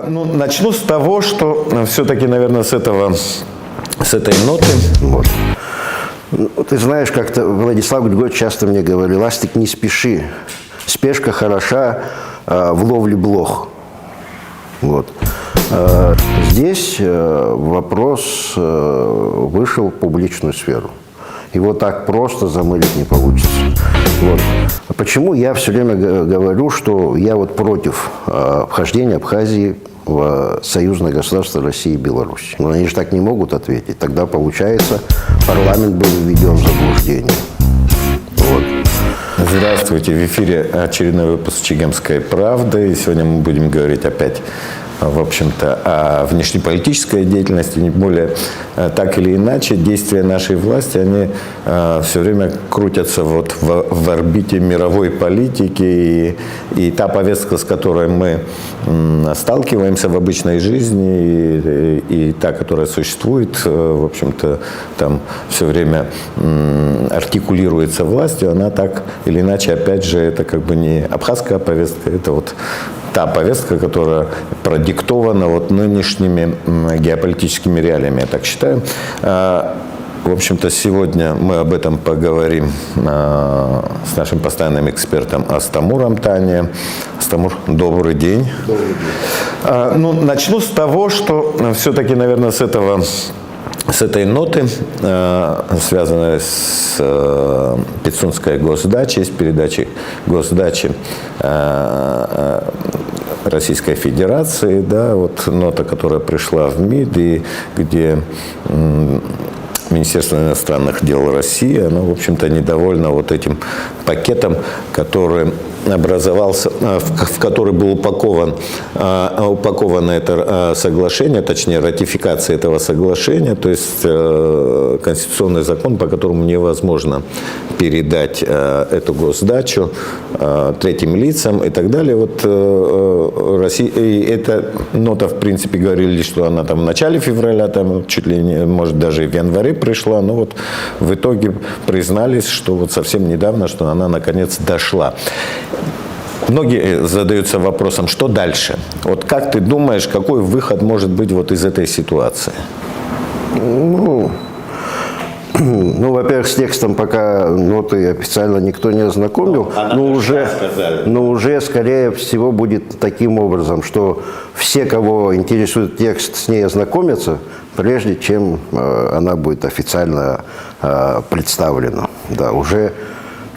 Ну, начну с того, что все-таки, наверное, с этой ноты. Вот. Ты знаешь, как-то Владислав Григорьевич часто мне говорил: Астик, не спеши, спешка хороша в ловле блох. Вот. Здесь вопрос вышел в публичную сферу. Его так просто замылить не получится. Вот. Почему я все время говорю, что я вот против вхождения Абхазии в союзное государство России и Беларусь? Но они же так не могут ответить. Тогда, получается, парламент был введен в заблуждение. Вот. Здравствуйте, в эфире очередной выпуск «Чегемской правды». И сегодня мы будем говорить опять, в общем-то, о внешнеполитической деятельности. Не более так или иначе, действия нашей власти, они все время крутятся вот в орбите мировой политики. И та повестка, с которой мы сталкиваемся в обычной жизни, и та, которая существует, в общем-то, там все время артикулируется властью, она так или иначе, опять же, это как бы не абхазская повестка, это вот та повестка, которая продиктована вот нынешними геополитическими реалиями, я так считаю. В общем-то, сегодня мы об этом поговорим с нашим постоянным экспертом Астамуром Тане. Астамур, добрый день. Добрый день. Ну, начну с того, что все-таки, наверное, с этой ноты, связанной с Пицунской госдачей, с передачей госдачи Российской Федерации, да, вот нота, которая пришла в МИД, и где Министерство иностранных дел России, оно, в общем-то, недовольно вот этим пакетом, который образовался, в который был упаковано это соглашение, точнее, ратификация этого соглашения, то есть конституционный закон, по которому невозможно передать эту госдачу третьим лицам и так далее. Вот Россия, и эта нота, в принципе, говорили, что она там в начале февраля, там чуть ли не, может, даже и в январе пришла, но вот в итоге признались, что вот совсем недавно, что она наконец дошла. Многие задаются вопросом, что дальше? Вот как ты думаешь, какой выход может быть вот из этой ситуации? Ну, во-первых, с текстом пока ноты официально никто не ознакомил, но уже, скорее всего, будет таким образом, что все, кого интересует текст, с ней ознакомятся, прежде чем она будет официально представлена. Да, уже,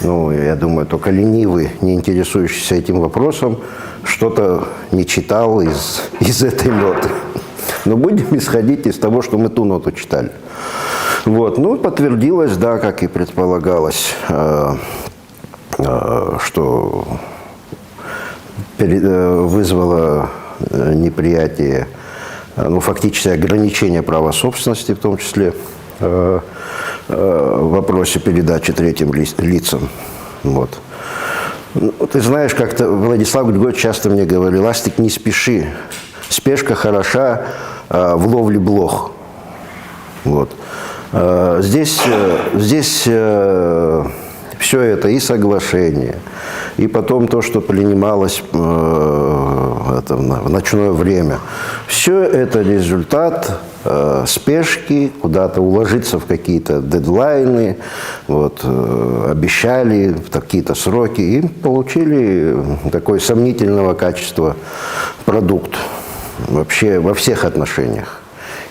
я думаю, только ленивый, не интересующийся этим вопросом, что-то не читал из этой ноты. Но будем исходить из того, что мы ту ноту читали. Вот. Подтвердилось, да, как и предполагалось, что вызвало неприятие, фактически ограничение права собственности, в том числе в вопросе передачи третьим лицам. Вот. Ты знаешь, как-то Владислав Григорьевич часто мне говорил: Астик, не спеши, спешка хороша в ловле блох. Вот. Здесь все это и соглашение, и потом то, что принималось в ночное время, все это результат спешки, куда-то уложиться в какие-то дедлайны, вот, обещали в какие-то сроки и получили такой сомнительного качества продукт вообще во всех отношениях.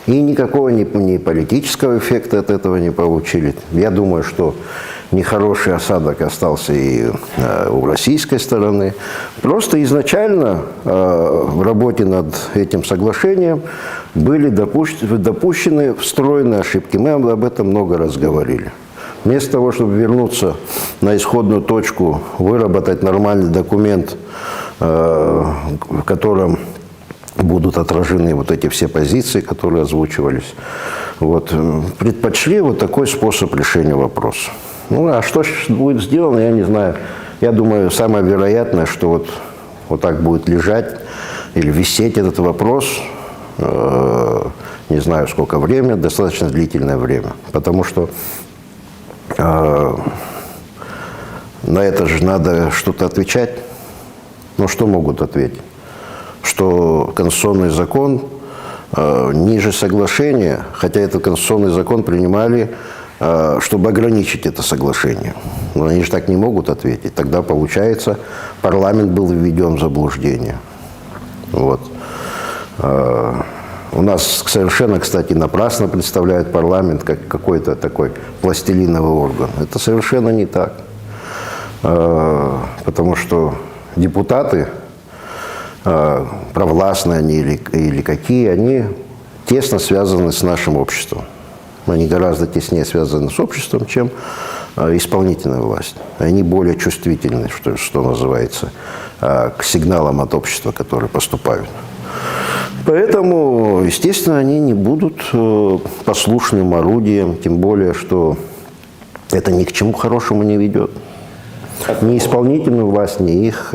И никакого ни политического эффекта от этого не получили. Я думаю, что нехороший осадок остался и у российской стороны. Просто изначально в работе над этим соглашением были допущены встроенные ошибки. Мы об этом много раз говорили. Вместо того, чтобы вернуться на исходную точку, выработать нормальный документ, в котором будут отражены вот эти все позиции, которые озвучивались. Вот. Предпочли вот такой способ решения вопроса. А что будет сделано, я не знаю. Я думаю, самое вероятное, что вот так будет лежать или висеть этот вопрос, не знаю сколько времени, достаточно длительное время. Потому что на это же надо что-то отвечать. Что могут ответить? что конституционный закон ниже соглашения, хотя этот конституционный закон принимали, чтобы ограничить это соглашение. Но они же так не могут ответить. Тогда, получается, парламент был введен в заблуждение. Вот. У нас совершенно, кстати, напрасно представляют парламент как какой-то такой пластилиновый орган. Это совершенно не так. Потому что депутаты, провластные они или какие, они тесно связаны с нашим обществом. Они гораздо теснее связаны с обществом, чем исполнительная власть. Они более чувствительны, что называется, к сигналам от общества, которые поступают. Поэтому, естественно, они не будут послушным орудием, тем более, что это ни к чему хорошему не ведет. Ни исполнительную власть, ни их.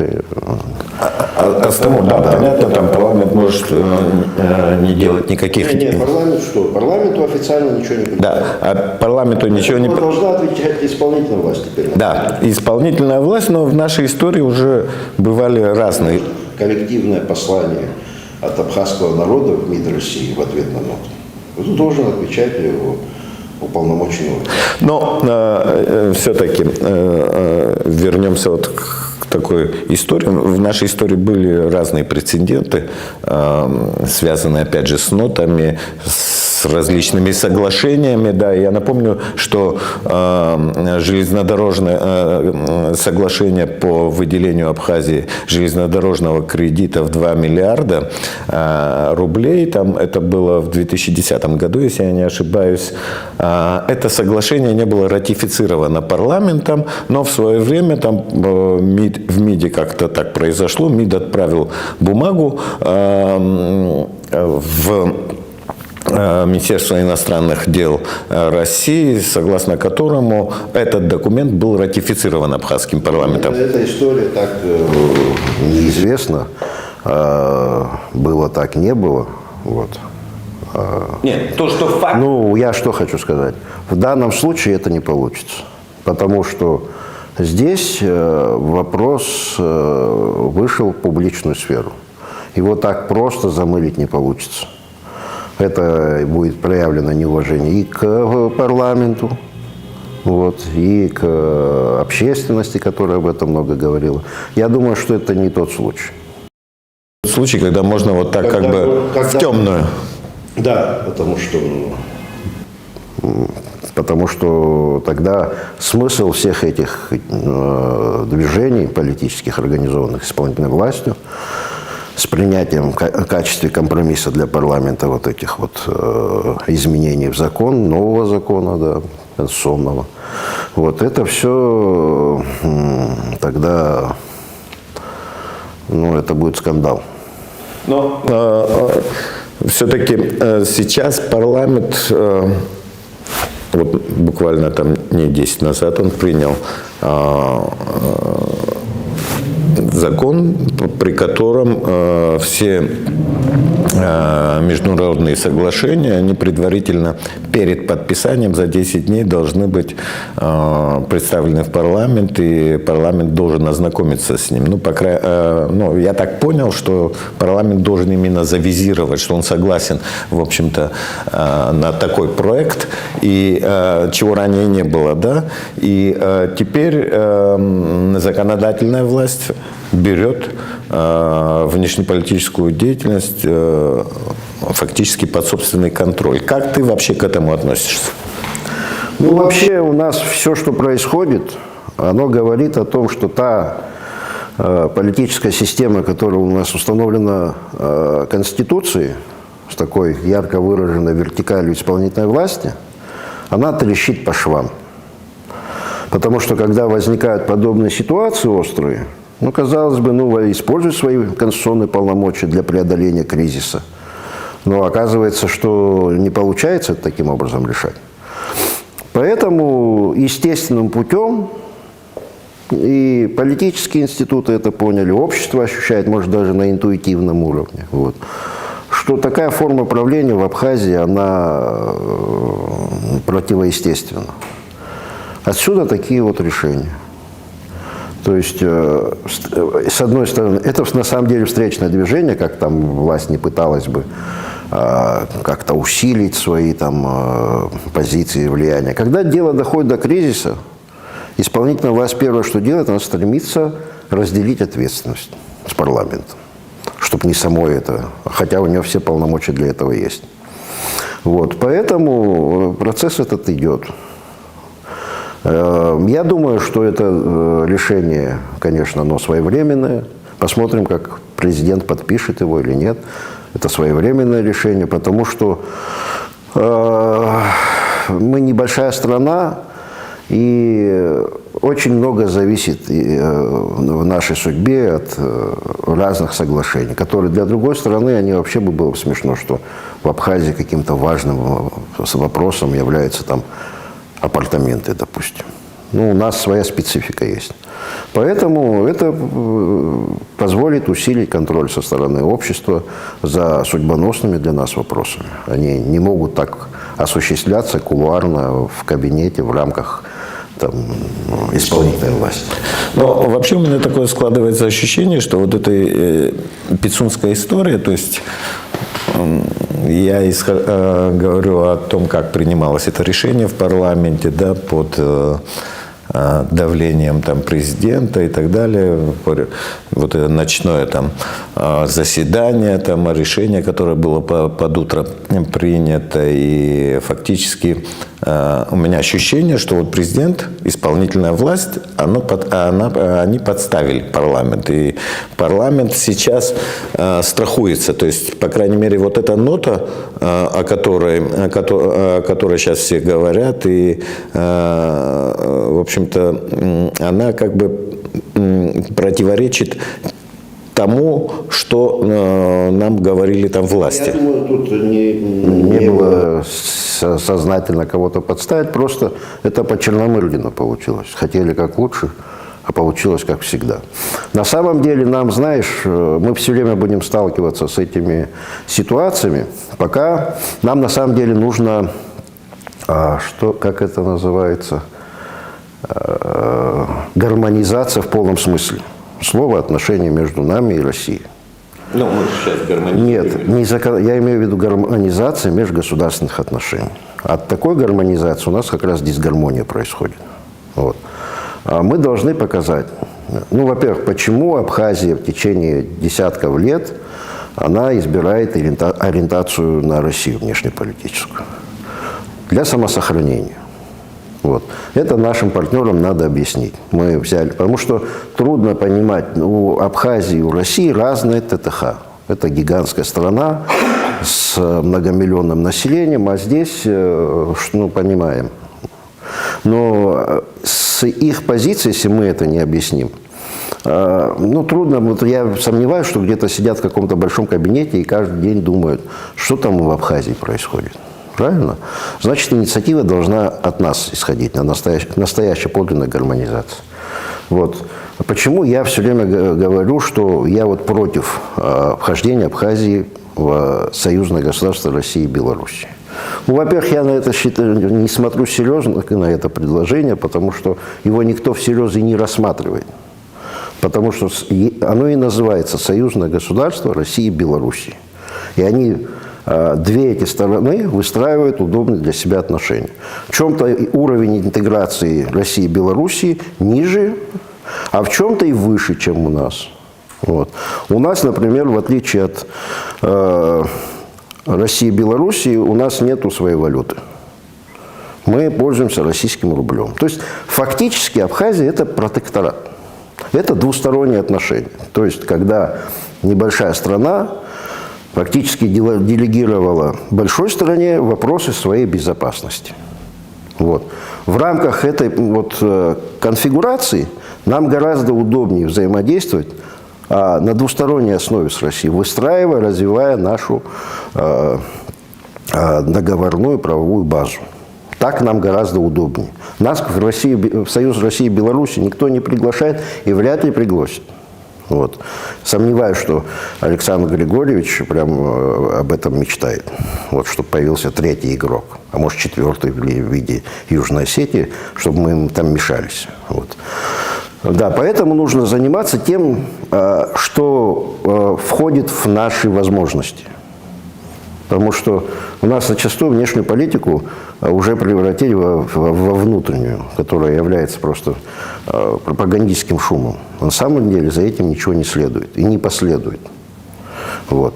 Да, понятно, там парламент может не делать никаких... Нет, парламент что? Парламенту официально ничего не принадлежит. Да, а парламенту ничего не... Должна отвечать исполнительная власть теперь. Да, исполнительная власть, но в нашей истории уже бывали разные... Коллективное послание от абхазского народа в МИД России в ответ на НОТ. Тут должен отвечать его уполномоченный орган. Но все-таки вернемся вот к такой истории. В нашей истории были разные прецеденты, связанные, опять же, с нотами, с различными соглашениями. Да, я напомню, что железнодорожное соглашение по выделению Абхазии железнодорожного кредита в 2 миллиарда рублей, там это было в 2010 году, если я не ошибаюсь, это соглашение не было ратифицировано парламентом, но в свое время там в МИДе как-то так произошло, МИД отправил бумагу в Министерство иностранных дел России, согласно которому этот документ был ратифицирован абхазским парламентом. Эта история так неизвестна. Было так, не было. Вот. Нет, то, что факт... Ну, я что хочу сказать. В данном случае это не получится. Потому что здесь вопрос вышел в публичную сферу. Его так просто замылить не получится. Это будет проявлено неуважение и к парламенту, вот, и к общественности, которая об этом много говорила. Я думаю, что это не тот случай. Случай, когда можно вот так в темную. Да, потому что тогда смысл всех этих движений политических, организованных исполнительной властью, с принятием в качестве компромисса для парламента вот этих вот изменений в закон, нового закона, да, конституционного. Вот это все тогда, ну, это будет скандал. Но все-таки сейчас парламент, вот буквально там дней 10 назад он принял закон, при котором все международные соглашения, они предварительно перед подписанием за 10 дней должны быть представлены в парламент, и парламент должен ознакомиться с ним. Ну, я так понял, что парламент должен именно завизировать, что он согласен, в общем-то, на такой проект, и чего ранее не было, да, и теперь законодательная власть берет внешнеполитическую деятельность фактически под собственный контроль. Как ты вообще к этому относишься? Ну, вообще у нас все, что происходит, оно говорит о том, что та политическая система, которая у нас установлена Конституцией, с такой ярко выраженной вертикалью исполнительной власти, она трещит по швам. Потому что когда возникают подобные ситуации острые, ну, казалось бы, используй свои конституционные полномочия для преодоления кризиса. Но оказывается, что не получается это таким образом решать. Поэтому естественным путем, и политические институты это поняли, общество ощущает, может, даже на интуитивном уровне, вот, что такая форма правления в Абхазии, она противоестественна. Отсюда такие вот решения. То есть, с одной стороны, это на самом деле встречное движение, как там власть не пыталась бы как-то усилить свои там позиции, влияния. Когда дело доходит до кризиса, исполнительная власть первое, что делает, она стремится разделить ответственность с парламентом, чтобы не самой это, хотя у нее все полномочия для этого есть. Вот, поэтому процесс этот идет. Я думаю, что это решение, конечно, оно своевременное. Посмотрим, как президент подпишет его или нет. Это своевременное решение, потому что мы небольшая страна, и очень много зависит в нашей судьбе от разных соглашений, которые для другой страны, они вообще бы было смешно, что в Абхазии каким-то важным вопросом являются там апартаменты, допустим. Ну, у нас своя специфика есть. Поэтому это позволит усилить контроль со стороны общества за судьбоносными для нас вопросами. Они не могут так осуществляться кулуарно в кабинете в рамках там, исполнительной власти. Но вообще у меня такое складывается ощущение, что вот эта пицунская история, то есть я говорю о том, как принималось это решение в парламенте, да, под давлением там президента и так далее, вот это ночное там заседание, там решение, которое было под утро принято, и фактически у меня ощущение, что вот президент, исполнительная власть, они подставили парламент, и парламент сейчас страхуется, то есть, по крайней мере, вот эта нота, о которой сейчас все говорят, и, в общем-то, она как бы противоречит тому, что нам говорили там власти. Я думаю, тут не было сознательно кого-то подставить, просто это по Черномырдину получилось. Хотели как лучше, а получилось как всегда. На самом деле нам, знаешь, мы все время будем сталкиваться с этими ситуациями, пока нам на самом деле нужно, как это называется, гармонизация в полном смысле слова отношений между нами и Россией. Ну, мы сейчас гармонизируем. Нет, я имею в виду гармонизация межгосударственных отношений. От такой гармонизации у нас как раз дисгармония происходит. Вот. А мы должны показать, ну, во-первых, почему Абхазия в течение десятков лет она избирает ориентацию на Россию внешнеполитическую. Для самосохранения. Вот. Это нашим партнерам надо объяснить. Мы взяли, потому что трудно понимать, у Абхазии и у России разные ТТХ. Это гигантская страна с многомиллионным населением, а здесь, ну, понимаем. Но с их позиции, если мы это не объясним, ну, трудно, вот я сомневаюсь, что где-то сидят в каком-то большом кабинете и каждый день думают, что там в Абхазии происходит. Правильно? Значит, инициатива должна от нас исходить, на настоящая подлинная гармонизация. Вот. Почему я все время говорю, что я вот против вхождения Абхазии в союзное государство России и Беларуси? Ну, во-первых, я на это не смотрю серьезно, на это предложение, потому что его никто всерьез и не рассматривает. Потому что оно и называется союзное государство России и Беларуси. И они... Две эти стороны выстраивают удобные для себя отношения. В чем-то уровень интеграции России и Белоруссии ниже, а в чем-то и выше, чем у нас. Вот. У нас, например, в отличие от России и Белоруссии, у нас нет своей валюты. Мы пользуемся российским рублем. То есть фактически Абхазия – это протекторат. Это двусторонние отношения. То есть когда небольшая страна фактически делегировала большой стране вопросы своей безопасности. Вот. В рамках этой вот конфигурации нам гораздо удобнее взаимодействовать на двусторонней основе с Россией, выстраивая, развивая нашу договорную правовую базу. Так нам гораздо удобнее. Нас в Союз России и Беларуси никто не приглашает и вряд ли пригласит. Вот. Сомневаюсь, что Александр Григорьевич прям об этом мечтает. Вот, чтобы появился третий игрок, а может четвертый в виде Южной Осетии, чтобы мы им там мешались. Вот. Да, поэтому нужно заниматься тем, что входит в наши возможности. Потому что у нас зачастую внешнюю политику уже превратили во внутреннюю, которая является просто пропагандистским шумом. На самом деле за этим ничего не следует и не последует. Вот.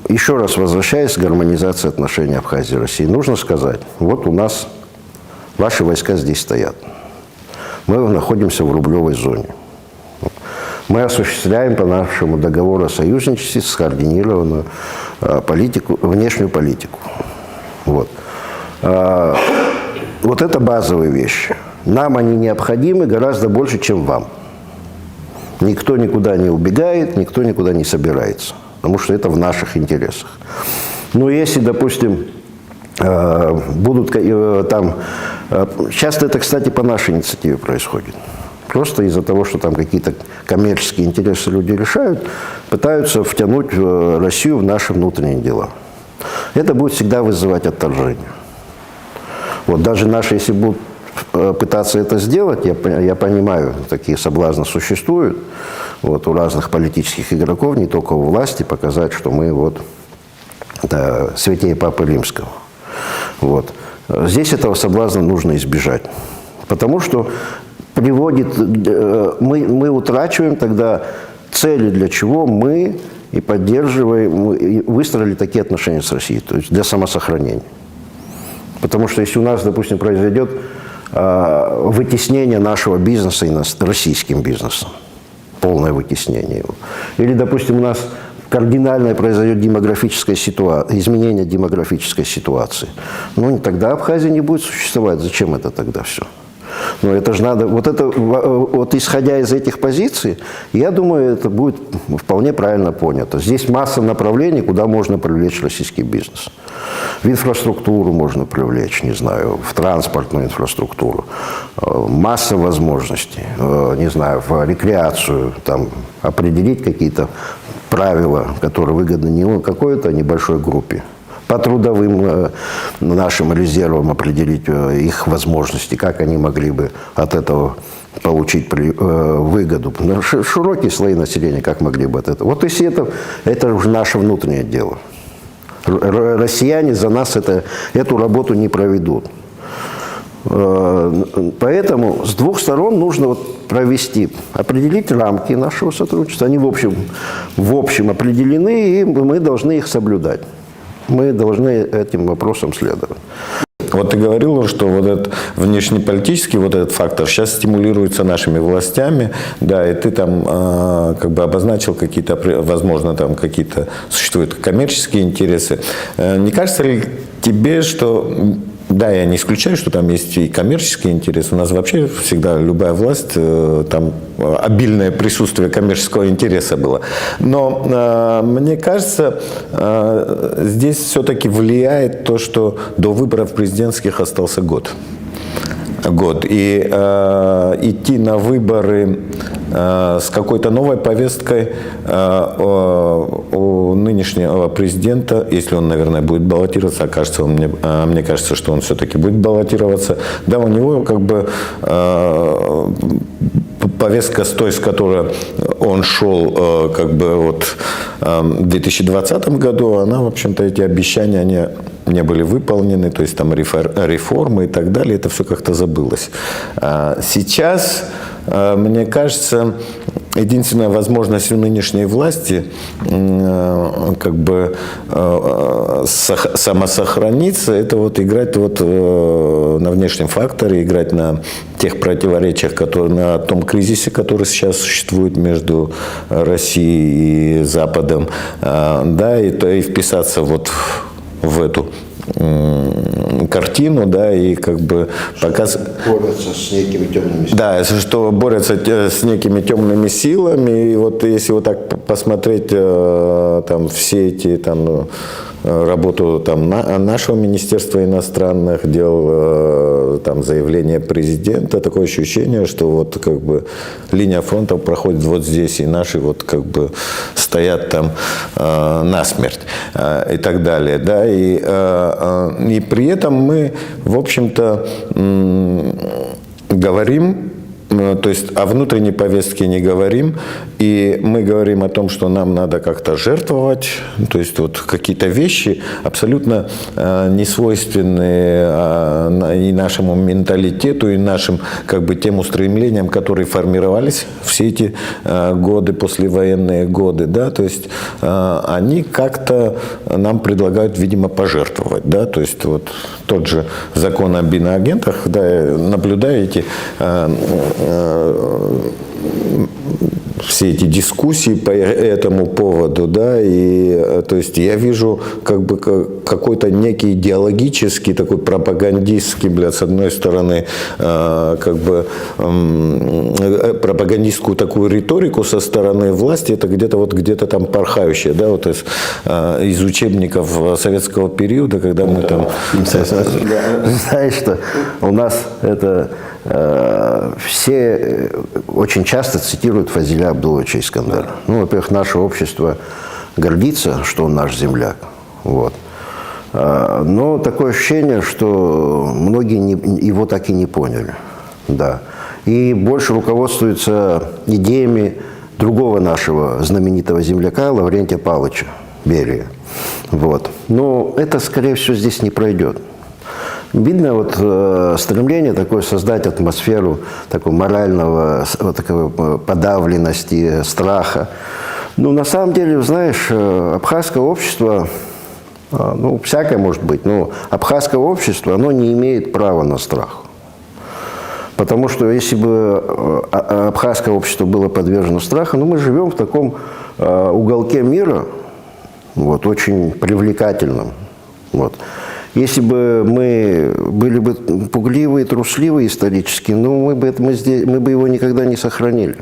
Еще раз возвращаясь к гармонизации отношений Абхазии и России, нужно сказать, вот у нас ваши войска здесь стоят. Мы находимся в рублевой зоне. Мы осуществляем по нашему договору о союзничестве скоординированную внешнюю политику. Вот. Вот это базовые вещи. Нам они необходимы гораздо больше, чем вам. Никто никуда не убегает, никто никуда не собирается. Потому что это в наших интересах. Но если, допустим, будут там... Часто это, кстати, по нашей инициативе происходит. Просто из-за того, что там какие-то коммерческие интересы люди решают, пытаются втянуть Россию в наши внутренние дела. Это будет всегда вызывать отторжение. Вот даже наши, если будут пытаться это сделать, я понимаю, такие соблазны существуют, вот, у разных политических игроков, не только у власти, показать, что мы вот святей Папы Римского. Вот. Здесь этого соблазна нужно избежать, потому что мы утрачиваем тогда цели, для чего мы и поддерживаем, и выстроили такие отношения с Россией, то есть для самосохранения. Потому что если у нас, допустим, произойдет вытеснение нашего бизнеса российским бизнесом, полное вытеснение его, или, допустим, у нас кардинальное произойдет изменение демографической ситуации, ну, тогда Абхазия не будет существовать. Зачем это тогда все? Но это же надо, вот исходя из этих позиций, я думаю, это будет вполне правильно понято. Здесь масса направлений, куда можно привлечь российский бизнес. В инфраструктуру можно привлечь, не знаю, в транспортную инфраструктуру. Масса возможностей, не знаю, в рекреацию, там, определить какие-то правила, которые выгодны не какой-то небольшой группе. По трудовым нашим резервам определить их возможности, как они могли бы от этого получить выгоду. Широкие слои населения как могли бы от этого. Вот если это уже наше внутреннее дело. Россияне за нас эту работу не проведут. Поэтому с двух сторон нужно провести, определить рамки нашего сотрудничества. Они в общем определены, и мы должны их соблюдать. Мы должны этим вопросам следовать. Вот ты говорил, что вот этот внешнеполитический вот этот фактор сейчас стимулируется нашими властями, да, и ты там как бы обозначил какие-то, возможно, там какие-то существуют коммерческие интересы. Не кажется ли тебе, что... Да, я не исключаю, что там есть и коммерческие интересы. У нас вообще всегда любая власть, там обильное присутствие коммерческого интереса было. Но мне кажется, здесь все-таки влияет то, что до выборов президентских остался год. И идти на выборы с какой-то новой повесткой у нынешнего президента, если он, наверное, будет баллотироваться, мне кажется, что он все-таки будет баллотироваться, да, у него как бы повестка с той, с которой он шел как бы вот в 2020 году, она, в общем-то, эти обещания, они не были выполнены, то есть там реформы и так далее, это все как-то забылось. Сейчас, мне кажется, единственная возможность у нынешней власти как бы самосохраниться, это вот играть вот на внешнем факторе, играть на тех противоречиях, на том кризисе, который сейчас существует между Россией и Западом, да, и вписаться вот в эту картину, да, и как бы показывать... Борются с некими темными силами. Да, что борются с некими темными силами, и вот если вот так посмотреть там все эти там работу там нашего Министерства иностранных дел, там заявление президента, такое ощущение, что вот как бы линия фронта проходит вот здесь, и наши вот как бы стоят там насмерть и так далее, да, и при этом мы, в общем-то, говорим то есть о внутренней повестке не говорим, и мы говорим о том, что нам надо как-то жертвовать, то есть вот какие-то вещи абсолютно не свойственны и нашему менталитету, и нашим как бы тем устремлениям, которые формировались все эти годы, послевоенные годы, да, то есть они как-то нам предлагают, видимо, пожертвовать, да, то есть вот тот же закон об иноагентах, да, наблюдаете все эти дискуссии по этому поводу, да, и то есть я вижу как бы какой-то некий идеологический, такой пропагандистский, с одной стороны, как бы пропагандистскую такую риторику со стороны власти, это где-то там порхающее, да, вот из учебников советского периода, когда мы там... Знаешь, что у нас это... Все очень часто цитируют Фазиля Абдуловича Искандера. Ну, во-первых, наше общество гордится, что он наш земляк. Вот. Но такое ощущение, что многие его так и не поняли. Да. И больше руководствуются идеями другого нашего знаменитого земляка Лаврентия Павловича Берия. Вот. Но это, скорее всего, здесь не пройдет. Видно вот стремление такое создать атмосферу такой морального, вот такой подавленности, страха. Ну, на самом деле, знаешь, абхазское общество, ну, всякое может быть, но абхазское общество, оно не имеет права на страх. Потому что если бы абхазское общество было подвержено страху, ну, мы живем в таком уголке мира, вот, очень привлекательном, вот. Если бы мы были бы пугливые, трусливые исторически, ну, мы бы его никогда не сохранили.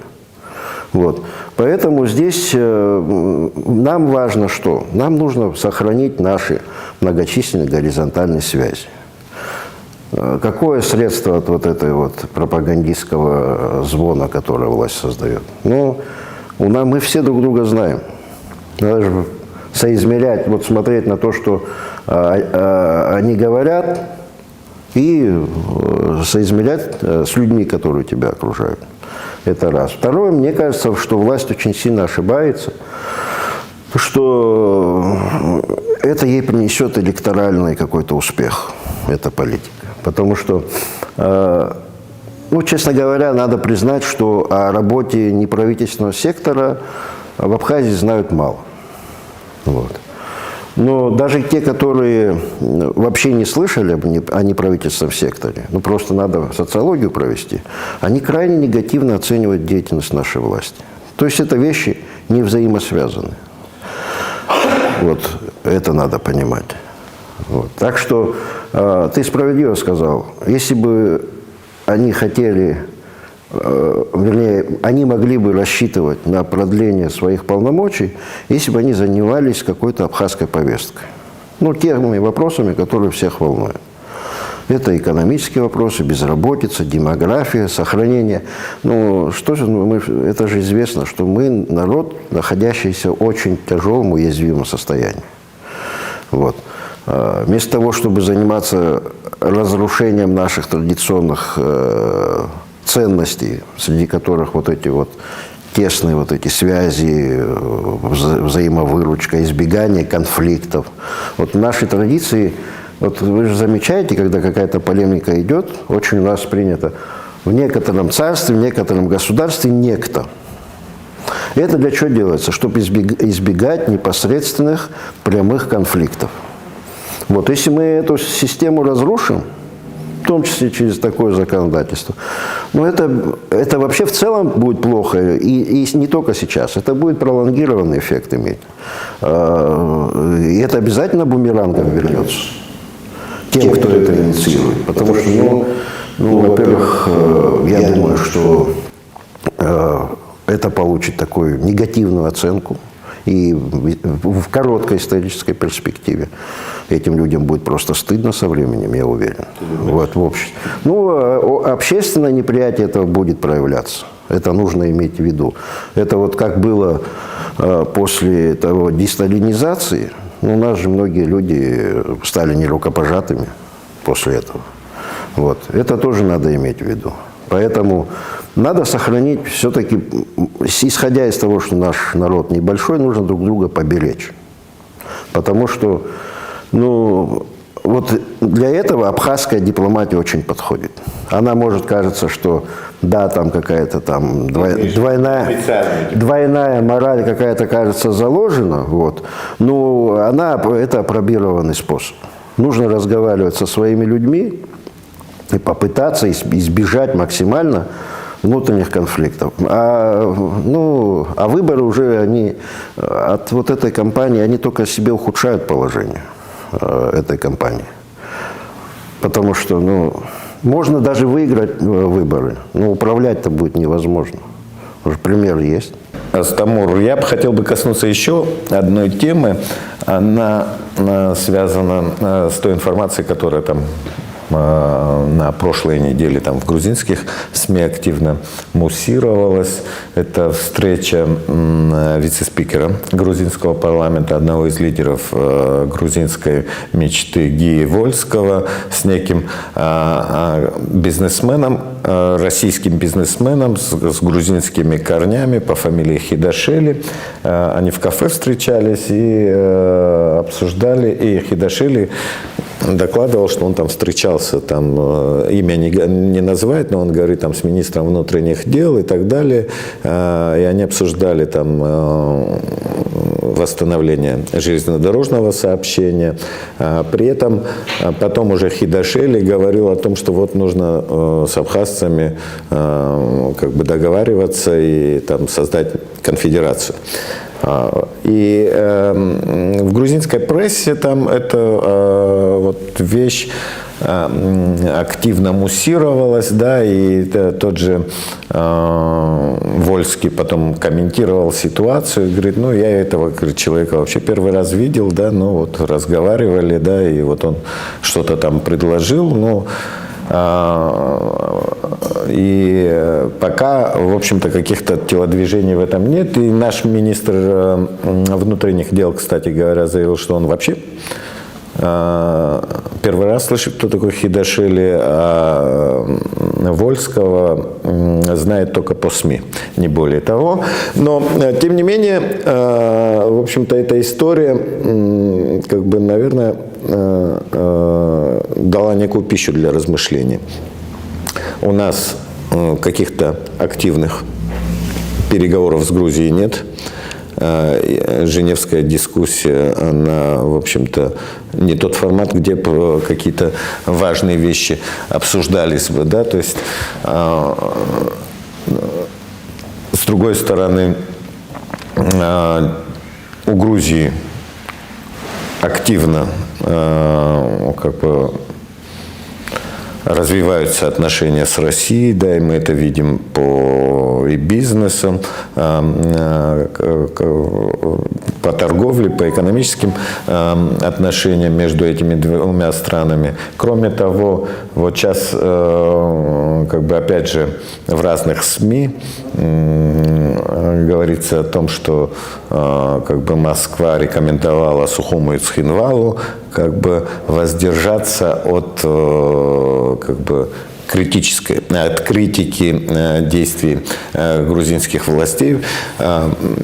Вот. Поэтому здесь нам важно что? Нам нужно сохранить наши многочисленные горизонтальные связи. Какое средство от вот этой вот пропагандистского звона, которое власть создает? Ну, мы все друг друга знаем. Надо же соизмерять, вот смотреть на то, что они говорят, и соизмерять с людьми, которые тебя окружают. Это раз. Второе, мне кажется, что власть очень сильно ошибается, что это ей принесет электоральный какой-то успех, эта политика. Потому что, ну, честно говоря, надо признать, что о работе неправительственного сектора в Абхазии знают мало. Вот. Но даже те, которые вообще не слышали о неправительственном секторе, ну просто надо социологию провести, они крайне негативно оценивают деятельность нашей власти. То есть это вещи не взаимосвязаны. Вот это надо понимать. Вот. Так что ты справедливо сказал, если бы они хотели, вернее, они могли бы рассчитывать на продление своих полномочий, если бы они занимались какой-то абхазской повесткой. Ну, теми вопросами, которые всех волнуют. Это экономические вопросы, безработица, демография, сохранение. Ну, что же, это же известно, что мы народ, находящийся в очень тяжелом, уязвимом состоянии. Вот. Вместо того, чтобы заниматься разрушением наших традиционных ценностей, среди которых вот эти вот тесные вот эти связи, взаимовыручка, избегание конфликтов. Вот в нашей традиции, вот вы же замечаете, когда какая-то полемика идет, очень у нас принято в некотором царстве, в некотором государстве некто. Это для чего делается? Чтобы избегать непосредственных прямых конфликтов. Вот, если мы эту систему разрушим, в том числе через такое законодательство, но это вообще в целом будет плохо, и не только сейчас, это будет пролонгированный эффект иметь. И это обязательно бумерангом вернется тем, кто это инициирует. Потому что, во-первых, я думаю, что это получит такую негативную оценку. И в короткой исторической перспективе этим людям будет просто стыдно со временем, я уверен. Вот, в общем. Ну, общественное неприятие этого будет проявляться. Это нужно иметь в виду. Это вот как было после того десталинизации. У нас же многие люди стали нерукопожатыми после этого. Вот. Это тоже надо иметь в виду. Поэтому надо сохранить все-таки, исходя из того, что наш народ небольшой, нужно друг друга поберечь. Потому что, ну, вот для этого абхазская дипломатия очень подходит. Она может кажется, что да, там какая-то там двойная мораль какая-то, кажется, заложена, вот, но это апробированный способ. Нужно разговаривать со своими людьми и попытаться избежать максимально внутренних конфликтов. А выборы уже, они от вот этой кампании, они только себе ухудшают положение этой кампании. Потому что, можно даже выиграть выборы, но управлять-то будет невозможно. Уже пример есть. Астамур, я бы хотел коснуться еще одной темы. Она связана с той информацией, которая там на прошлой неделе там в грузинских СМИ активно муссировалась. Это встреча вице-спикера грузинского парламента, одного из лидеров грузинской мечты Гии Вольского с неким бизнесменом, российским бизнесменом с грузинскими корнями по фамилии Хидашели. Они в кафе встречались и обсуждали, и Хидашели докладывал, что он там встречался, там имя не называет, но он говорит там с министром внутренних дел и так далее, и они обсуждали там восстановление железнодорожного сообщения. При этом потом уже Хидашели говорил о том, что вот нужно с абхазцами как бы договариваться и там создать конфедерацию. И в грузинской прессе там эта вот вещь активно муссировалась, да, и тот же Вольский потом комментировал ситуацию, говорит, я этого человека вообще первый раз видел, да, вот разговаривали, да, и вот он что-то там предложил, и пока, в общем-то, каких-то телодвижений в этом нет. И наш министр внутренних дел, кстати говоря, заявил, что он вообще первый раз слышит, кто такой Хидашели, а Вольского знает только по СМИ, не более того. Но, тем не менее, в общем-то, эта история, как бы, наверное, дала некую пищу для размышлений. У нас каких-то активных переговоров с Грузией нет. Женевская дискуссия, она, в общем-то, не тот формат, где какие-то важные вещи обсуждались бы, да, то есть, с другой стороны, у Грузии активно, как бы, развиваются отношения с Россией, да, и мы это видим по и бизнесу, по торговле, по экономическим отношениям между этими двумя странами. Кроме того, вот сейчас, как бы, опять же, в разных СМИ говорится о том, что как бы Москва рекомендовала Сухому и Цхинвалу как бы воздержаться от как бы от критики действий грузинских властей.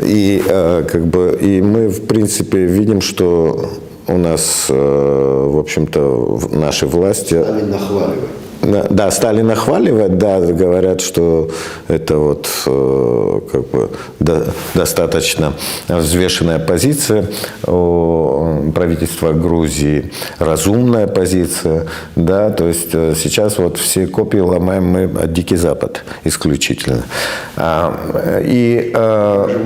И как бы и мы, в принципе, видим, что у нас, в общем-то, наши власти... Сталин нахваливает. Да, Сталин нахваливает, да, говорят, что это вот как бы достаточно взвешенная позиция у правительства Грузии, разумная позиция, да, то есть сейчас вот все копии ломаем мы от Дикий Запад исключительно. Мы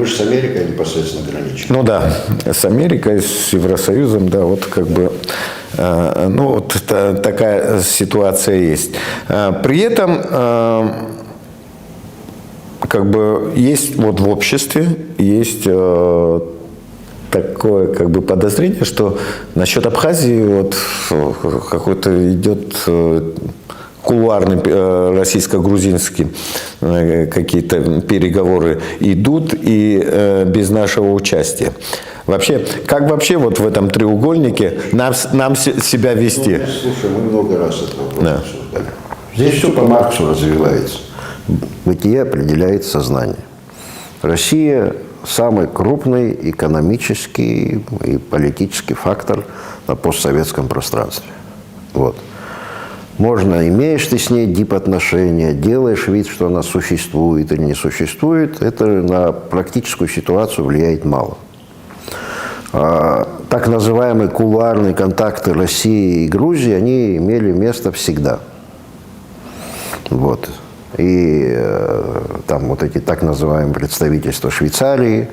же с Америкой непосредственно граничим. Ну да, с Америкой, с Евросоюзом, да, вот как бы... вот такая ситуация есть. При этом, как бы, есть вот в обществе есть такое, как бы, подозрение, что насчет Абхазии вот какой-то идет кулуарный российско-грузинский какие-то переговоры идут и без нашего участия. Вообще, как вообще вот в этом треугольнике нам себя вести? Слушай, мы много раз это обсуждали. Здесь все по Марксу развивается. бытие определяет сознание. Россия – самый крупный экономический и политический фактор на постсоветском пространстве. Вот. Можно, имеешь ты с ней дипотношения, делаешь вид, что она существует или не существует, это на практическую ситуацию влияет мало. Так называемые кулуарные контакты России и Грузии, они имели место всегда. Вот. И там вот эти так называемые представительства Швейцарии,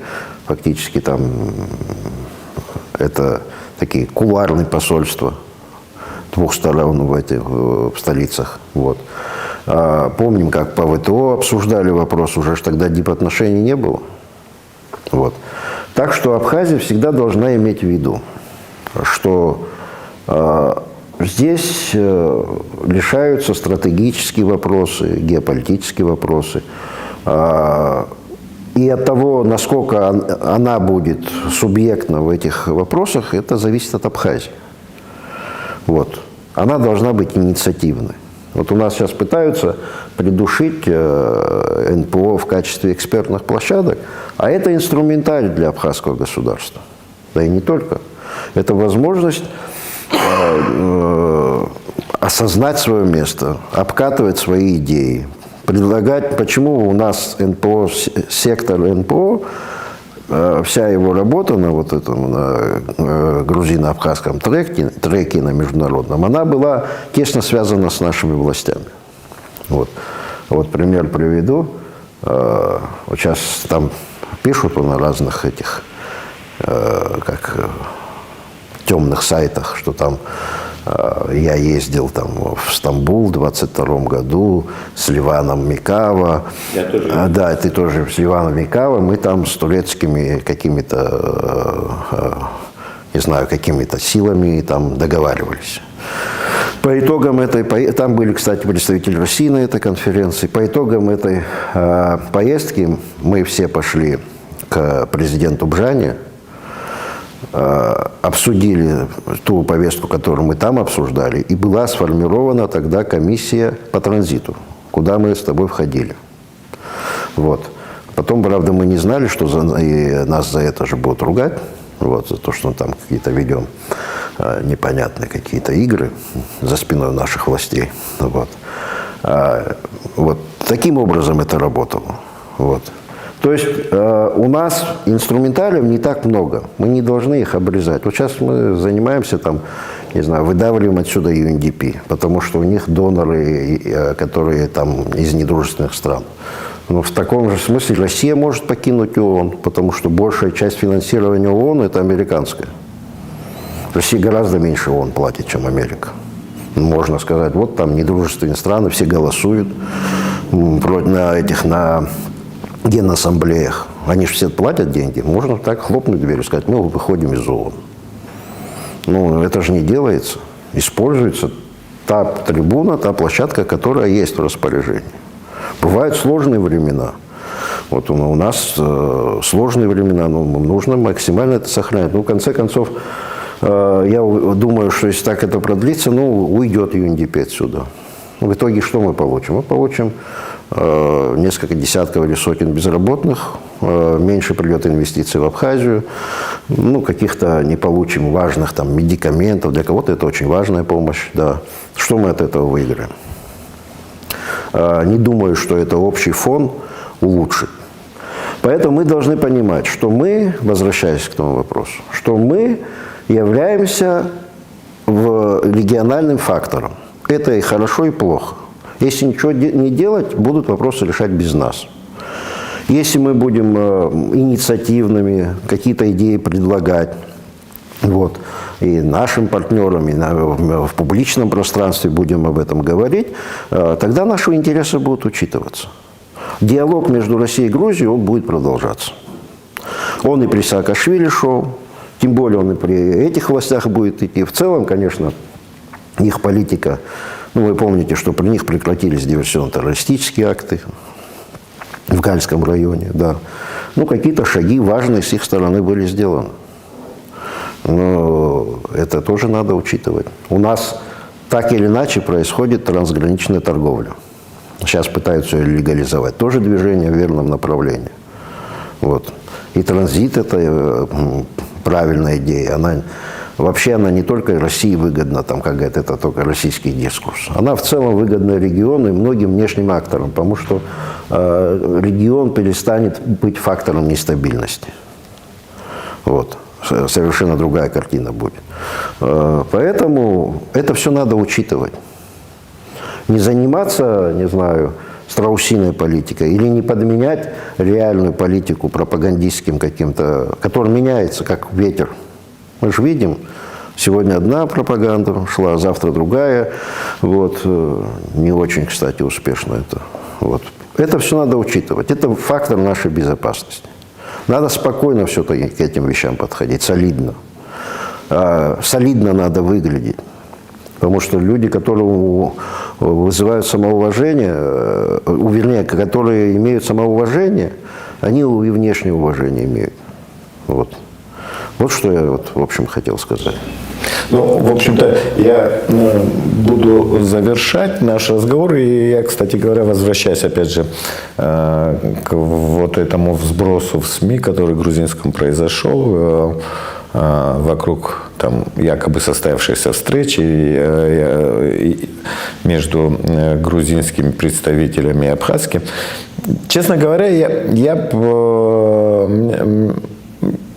фактически там это такие кулуарные посольства двух сторон в столицах. Вот. Помним, как по ВТО обсуждали вопрос, уже ж тогда дипотношений не было. Вот. Так что Абхазия всегда должна иметь в виду, что здесь решаются стратегические вопросы, геополитические вопросы. И от того, насколько она будет субъектна в этих вопросах, это зависит от Абхазии. Вот. Она должна быть инициативной. Вот у нас сейчас пытаются придушить НПО в качестве экспертных площадок, а это инструментарий для абхазского государства. Да и не только. Это возможность осознать свое место, обкатывать свои идеи, предлагать, почему у нас НПО, сектор НПО, вся его работа на вот этом на грузино-абхазском треке на международном, она была тесно связана с нашими властями. Вот, вот пример приведу. Вот сейчас там пишут на разных этих как темных сайтах, что там я ездил там в Стамбул в 22 году с Ливаном Микава. Я тоже. Да, ты тоже с Ливаном Микава. Мы там с турецкими какими-то, не знаю, какими-то силами там договаривались. По итогам этой, там были, кстати, представители России на этой конференции. По итогам этой поездки мы все пошли к президенту Бжане, обсудили ту повестку, которую мы там обсуждали, и была сформирована тогда комиссия по транзиту, куда мы с тобой входили. Вот. Потом, правда, мы не знали, что нас за это же будут ругать, вот, за то, что мы там какие-то ведем непонятные какие-то игры за спиной наших властей. Вот. Вот таким образом это работало. Вот. То есть у нас инструментариев не так много, мы не должны их обрезать. Вот сейчас мы занимаемся там, не знаю, выдавливаем отсюда UNDP, потому что у них доноры, которые там из недружественных стран. Но в таком же смысле Россия может покинуть ООН, потому что большая часть финансирования ООН – это американская. Россия гораздо меньше ООН платит, чем Америка. Можно сказать, вот там недружественные страны, все голосуют на генассамблеях. Они же все платят деньги. Можно так хлопнуть дверью и сказать, мы выходим из ООН. Ну, это же не делается. Используется та трибуна, та площадка, которая есть в распоряжении. Бывают сложные времена. Вот у нас сложные времена, но нужно максимально это сохранять. Ну, в конце концов, я думаю, что если так это продлится, уйдет UNDP отсюда. В итоге что мы получим? Мы получим несколько десятков или сотен безработных, меньше придет инвестиций в Абхазию, каких-то не получим важных там медикаментов, для кого-то это очень важная помощь, да. Что мы от этого выиграем? Не думаю, что это общий фон улучшит. Поэтому мы должны понимать, что мы, возвращаясь к тому вопросу, что мы являемся региональным фактором. Это и хорошо, и плохо. Если ничего не делать, будут вопросы решать без нас. Если мы будем инициативными, какие-то идеи предлагать, вот, и нашим партнерам, и в публичном пространстве будем об этом говорить, тогда наши интересы будут учитываться. Диалог между Россией и Грузией, он будет продолжаться. Он и при Саакашвили шел, тем более он и при этих властях будет идти. В целом, конечно, их политика, вы помните, что при них прекратились диверсионно-террористические акты в Гальском районе, да. Какие-то шаги важные с их стороны были сделаны. Но это тоже надо учитывать. У нас так или иначе происходит трансграничная торговля. Сейчас пытаются ее легализовать. Тоже движение в верном направлении. Вот. И транзит – это правильная идея. Вообще она не только России выгодна, там, как говорят, это только российский дискурс. Она в целом выгодна региону и многим внешним акторам, потому что регион перестанет быть фактором нестабильности. Вот. Совершенно другая картина будет. Поэтому это все надо учитывать. Не заниматься, не знаю, страусиной политикой или не подменять реальную политику пропагандистским каким-то, который меняется, как ветер. Мы же видим, сегодня одна пропаганда шла, а завтра другая. Вот. Не очень, кстати, успешно это. Вот. Это все надо учитывать. Это фактор нашей безопасности. Надо спокойно все-таки к этим вещам подходить, солидно. Солидно надо выглядеть. Потому что люди, которые вызывают самоуважение, вернее, которые имеют самоуважение, они и внешнее уважение имеют. Вот. Вот что я, в общем, хотел сказать. Ну, в общем-то, я буду завершать наш разговор. И я, кстати говоря, возвращаюсь, опять же, к вот этому взбросу в СМИ, который в грузинском произошел, вокруг там якобы состоявшейся встречи между грузинскими представителями и абхазскими. Честно говоря, я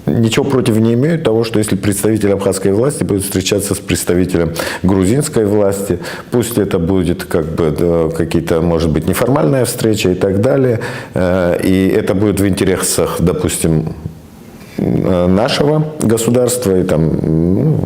ничего против не имею того, что если представитель абхазской власти будет встречаться с представителем грузинской власти, пусть это будет как бы какие-то, может быть, неформальная встреча и так далее, и это будет в интересах, допустим, нашего государства, и там,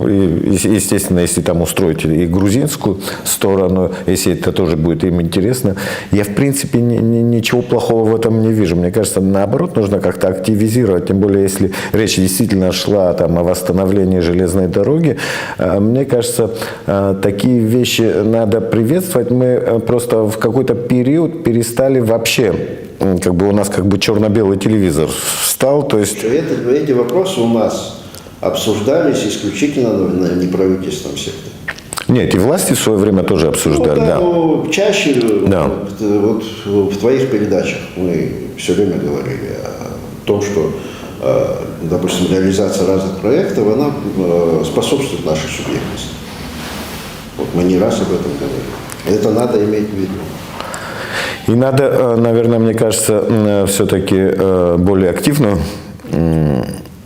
естественно, если там устроить и грузинскую сторону, если это тоже будет им интересно, я, в принципе, ничего плохого в этом не вижу. Мне кажется, наоборот, нужно как-то активизировать, тем более, если речь действительно шла там о восстановлении железной дороги. Мне кажется, такие вещи надо приветствовать. Мы просто в какой-то период перестали вообще, как бы у нас как бы черно-белый телевизор встал, то есть... Эти вопросы у нас обсуждались исключительно на неправительственном секторе. Нет, и власти в свое время тоже обсуждали, да. Ну, чаще да. Вот в твоих передачах мы все время говорили о том, что, допустим, реализация разных проектов, она способствует нашей субъектности. Вот мы не раз об этом говорили. Это надо иметь в виду. И надо, наверное, мне кажется, все-таки более активно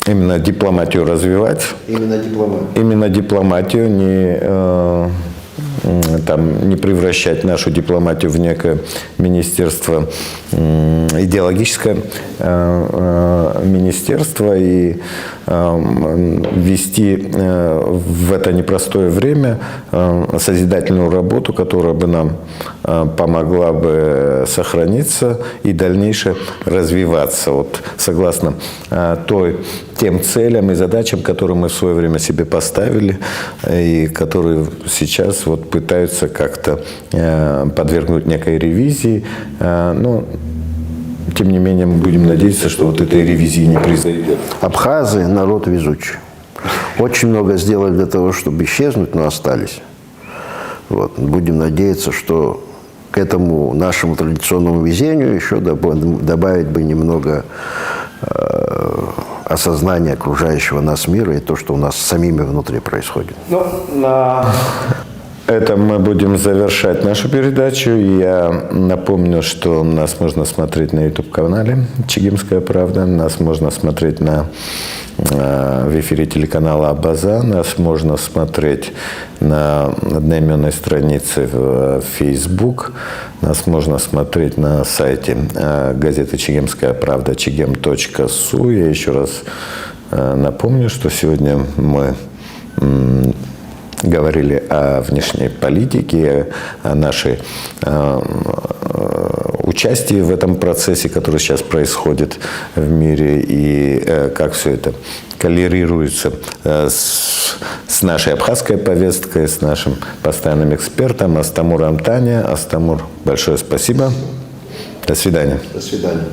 именно дипломатию развивать. Именно дипломатию, не превращать нашу дипломатию в некое министерство, идеологическое министерство, и вести в это непростое время созидательную работу, которая бы нам помогла бы сохраниться и дальнейше развиваться. Вот согласно тем целям и задачам, которые мы в свое время себе поставили, и которые сейчас вот пытаются как-то подвергнуть некой ревизии. Но, тем не менее, мы будем надеяться, что вот этой ревизии не произойдет. Абхазы – народ везучий. Очень много сделали для того, чтобы исчезнуть, но остались. Вот. Будем надеяться, что к этому нашему традиционному везению еще добавить бы немного осознания окружающего нас мира и то, что у нас самими внутри происходит. На этом мы будем завершать нашу передачу. Я напомню, что нас можно смотреть на YouTube-канале «Чегемская правда», нас можно смотреть в эфире телеканала «Абаза», нас можно смотреть на одноименной странице в Facebook, нас можно смотреть на сайте газеты «Чегемская правда» chegem.su. Я еще раз напомню, что сегодня мы говорили о внешней политике, о нашей участии в этом процессе, который сейчас происходит в мире, и как все это коррелируется с нашей абхазской повесткой, с нашим постоянным экспертом Астамуром Таня. Астамур, большое спасибо. До свидания. До свидания.